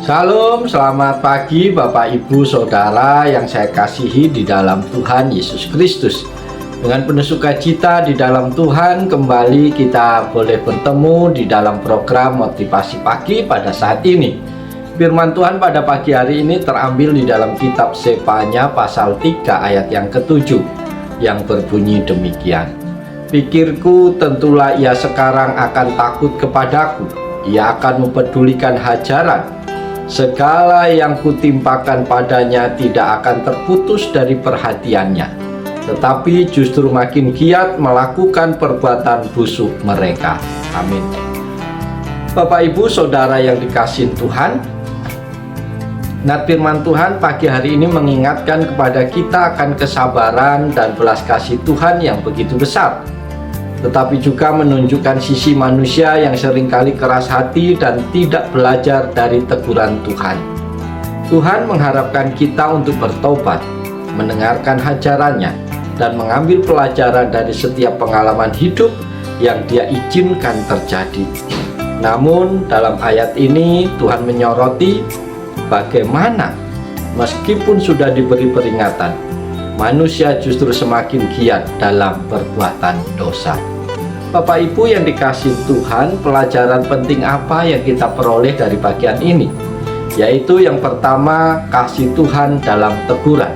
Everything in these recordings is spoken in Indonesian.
Shalom, selamat pagi Bapak Ibu Saudara yang saya kasihi di dalam Tuhan Yesus Kristus. Dengan penuh sukacita di dalam Tuhan, kembali kita boleh bertemu di dalam program Motivasi Pagi pada saat ini. Firman Tuhan pada pagi hari ini terambil di dalam kitab Sefanya pasal 3 ayat yang ke-7 yang berbunyi demikian. Pikirku tentulah ia sekarang akan takut kepadaku, ia akan mempedulikan hajaran. Segala yang kutimpakan padanya tidak akan terputus dari perhatiannya, tetapi justru makin giat melakukan perbuatan busuk mereka. Amin. Bapak Ibu Saudara yang dikasihi Tuhan, nat firman Tuhan pagi hari ini mengingatkan kepada kita akan kesabaran dan belas kasih Tuhan yang begitu besar, tetapi juga menunjukkan sisi manusia yang seringkali keras hati dan tidak belajar dari teguran Tuhan. Tuhan mengharapkan kita untuk bertobat, mendengarkan hajarannya, dan mengambil pelajaran dari setiap pengalaman hidup yang Dia izinkan terjadi. Namun dalam ayat ini Tuhan menyoroti bagaimana meskipun sudah diberi peringatan, manusia justru semakin giat dalam perbuatan dosa. Bapak Ibu yang dikasihi Tuhan, pelajaran penting apa yang kita peroleh dari bagian ini? Yaitu yang pertama, kasih Tuhan dalam teguran.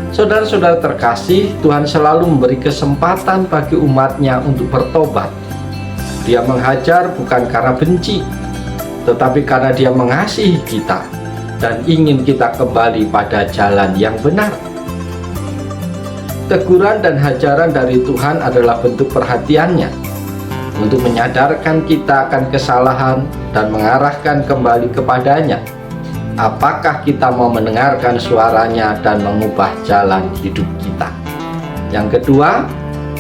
Saudara-saudara terkasih, Tuhan selalu memberi kesempatan bagi umatnya untuk bertobat. Dia menghajar bukan karena benci, tetapi karena Dia mengasihi kita dan ingin kita kembali pada jalan yang benar. Teguran dan hajaran dari Tuhan adalah bentuk perhatiannya untuk menyadarkan kita akan kesalahan dan mengarahkan kembali kepadanya. Apakah kita mau mendengarkan suaranya dan mengubah jalan hidup kita? Yang kedua,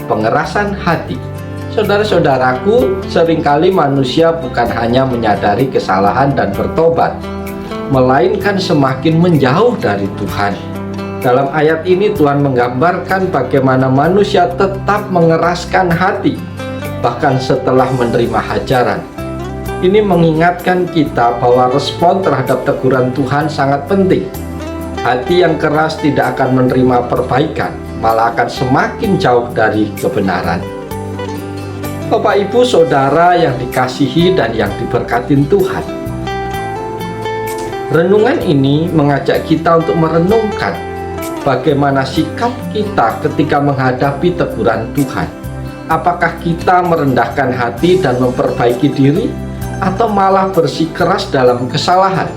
pengerasan hati. Saudara-saudaraku, seringkali manusia bukan hanya menyadari kesalahan dan bertobat, melainkan semakin menjauh dari Tuhan. Dalam ayat ini Tuhan menggambarkan bagaimana manusia tetap mengeraskan hati bahkan setelah menerima hajaran. Ini mengingatkan kita bahwa respon terhadap teguran Tuhan sangat penting. Hati yang keras tidak akan menerima perbaikan, malah akan semakin jauh dari kebenaran. Bapak Ibu Saudara yang dikasihi dan yang diberkatin Tuhan, renungan ini mengajak kita untuk merenungkan bagaimana sikap kita ketika menghadapi teguran Tuhan. Apakah kita merendahkan hati dan memperbaiki diri, atau malah bersikeras dalam kesalahan?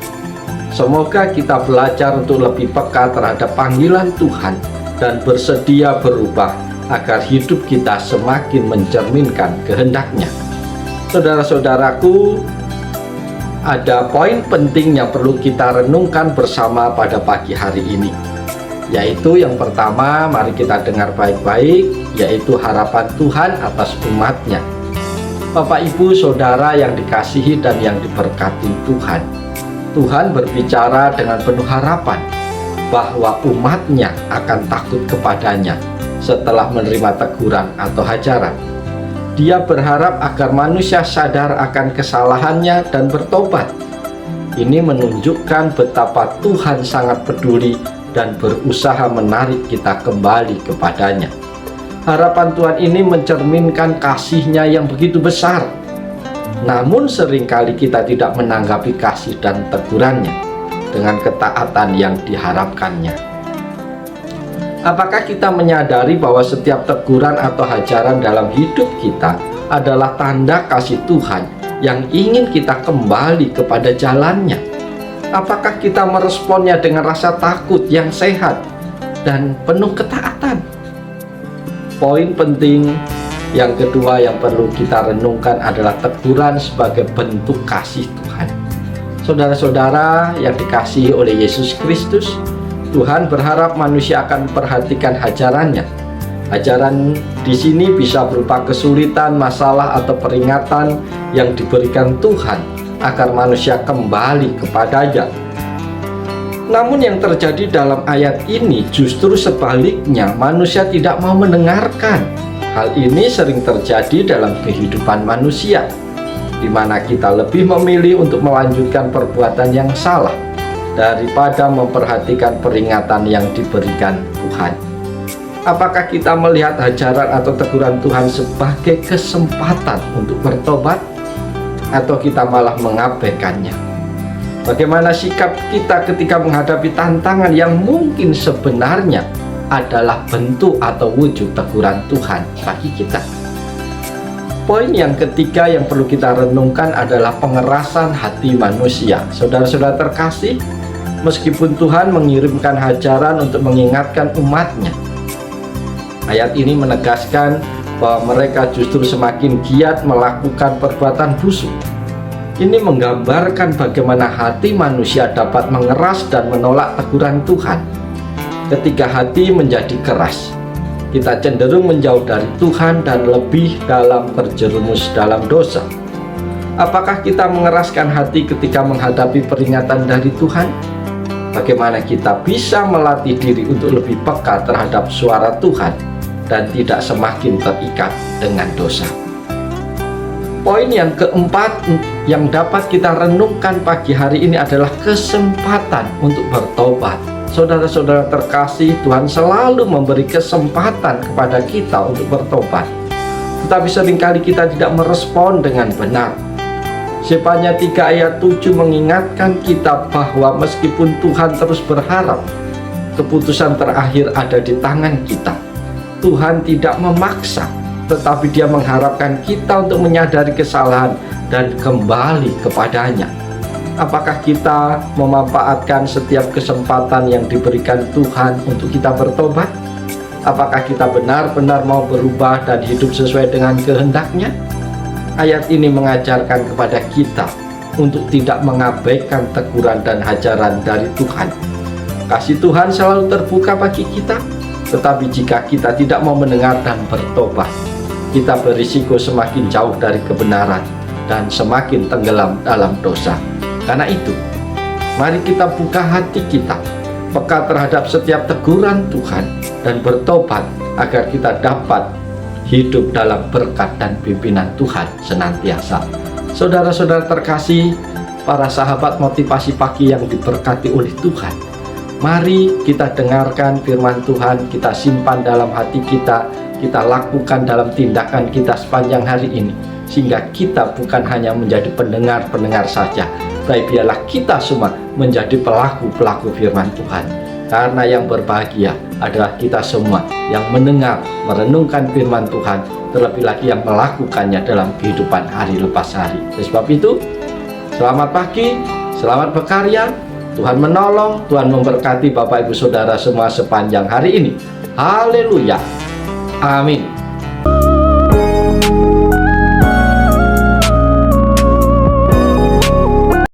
Semoga kita belajar untuk lebih peka terhadap panggilan Tuhan dan bersedia berubah agar hidup kita semakin mencerminkan kehendak-Nya. Saudara-saudaraku, ada poin penting yang perlu kita renungkan bersama pada pagi hari ini, yaitu yang pertama, mari kita dengar baik-baik, yaitu harapan Tuhan atas umatnya. Bapak Ibu Saudara yang dikasihi dan yang diberkati Tuhan, Tuhan berbicara dengan penuh harapan bahwa umatnya akan takut kepadanya setelah menerima teguran atau hajaran. Dia berharap agar manusia sadar akan kesalahannya dan bertobat. Ini menunjukkan betapa Tuhan sangat peduli dan berusaha menarik kita kembali kepadanya. Harapan Tuhan ini mencerminkan kasih-Nya yang begitu besar. Namun seringkali kita tidak menanggapi kasih dan tegurannya dengan ketaatan yang diharapkannya. Apakah kita menyadari bahwa setiap teguran atau hajaran dalam hidup kita adalah tanda kasih Tuhan yang ingin kita kembali kepada jalannya? Apakah kita meresponnya dengan rasa takut yang sehat dan penuh ketaatan? Poin penting yang kedua yang perlu kita renungkan adalah teguran sebagai bentuk kasih Tuhan. Saudara-saudara yang dikasihi oleh Yesus Kristus, Tuhan berharap manusia akan memperhatikan hajarannya. Hajaran di sini bisa berupa kesulitan, masalah, atau peringatan yang diberikan Tuhan agar manusia kembali kepadanya. Namun yang terjadi dalam ayat ini justru sebaliknya, manusia tidak mau mendengarkan. Hal ini sering terjadi dalam kehidupan manusia. di mana kita lebih memilih untuk melanjutkan perbuatan yang salah daripada memperhatikan peringatan yang diberikan Tuhan. Apakah kita melihat ajaran atau teguran Tuhan sebagai kesempatan untuk bertobat, atau kita malah mengabaikannya? Bagaimana sikap kita ketika menghadapi tantangan yang mungkin sebenarnya adalah bentuk atau wujud teguran Tuhan bagi kita? Poin yang ketiga yang perlu kita renungkan adalah pengerasan hati manusia. Saudara-saudara terkasih, meskipun Tuhan mengirimkan ajaran untuk mengingatkan umatnya, ayat ini menegaskan bahwa mereka justru semakin giat melakukan perbuatan busuk. Ini menggambarkan bagaimana hati manusia dapat mengeras dan menolak teguran Tuhan. Ketika hati menjadi keras, kita cenderung menjauh dari Tuhan dan lebih dalam terjerumus dalam dosa. Apakah kita mengeraskan hati ketika menghadapi peringatan dari Tuhan? Bagaimana kita bisa melatih diri untuk lebih peka terhadap suara Tuhan dan tidak semakin terikat dengan dosa? Poin yang keempat yang dapat kita renungkan pagi hari ini adalah kesempatan untuk bertobat. Saudara-saudara terkasih, Tuhan selalu memberi kesempatan kepada kita untuk bertobat. Tetapi seringkali kita tidak merespon dengan benar. Sefanya 3 ayat 7 mengingatkan kita bahwa meskipun Tuhan terus berharap, keputusan terakhir ada di tangan kita. Tuhan tidak memaksa, tetapi Dia mengharapkan kita untuk menyadari kesalahan dan kembali kepadanya. Apakah kita memanfaatkan setiap kesempatan yang diberikan Tuhan untuk kita bertobat? Apakah kita benar-benar mau berubah dan hidup sesuai dengan kehendak-Nya? Ayat ini mengajarkan kepada kita untuk tidak mengabaikan teguran dan ajaran dari Tuhan. Kasih Tuhan selalu terbuka bagi kita, tetapi jika kita tidak mau mendengar dan bertobat, kita berisiko semakin jauh dari kebenaran dan semakin tenggelam dalam dosa. Karena itu, mari kita buka hati kita, peka terhadap setiap teguran Tuhan, dan bertobat agar kita dapat hidup dalam berkat dan pimpinan Tuhan senantiasa. Saudara-saudara terkasih, para sahabat motivasi pagi yang diberkati oleh Tuhan, mari kita dengarkan firman Tuhan, kita simpan dalam hati kita lakukan dalam tindakan kita sepanjang hari ini, sehingga kita bukan hanya menjadi pendengar-pendengar saja, tapi biarlah kita semua menjadi pelaku-pelaku firman Tuhan. Karena yang berbahagia adalah kita semua yang mendengar, merenungkan firman Tuhan, terlebih lagi yang melakukannya dalam kehidupan hari lepas hari. Oleh sebab itu, selamat pagi, selamat berkarya, Tuhan menolong, Tuhan memberkati Bapak Ibu Saudara semua sepanjang hari ini. Haleluya, amin.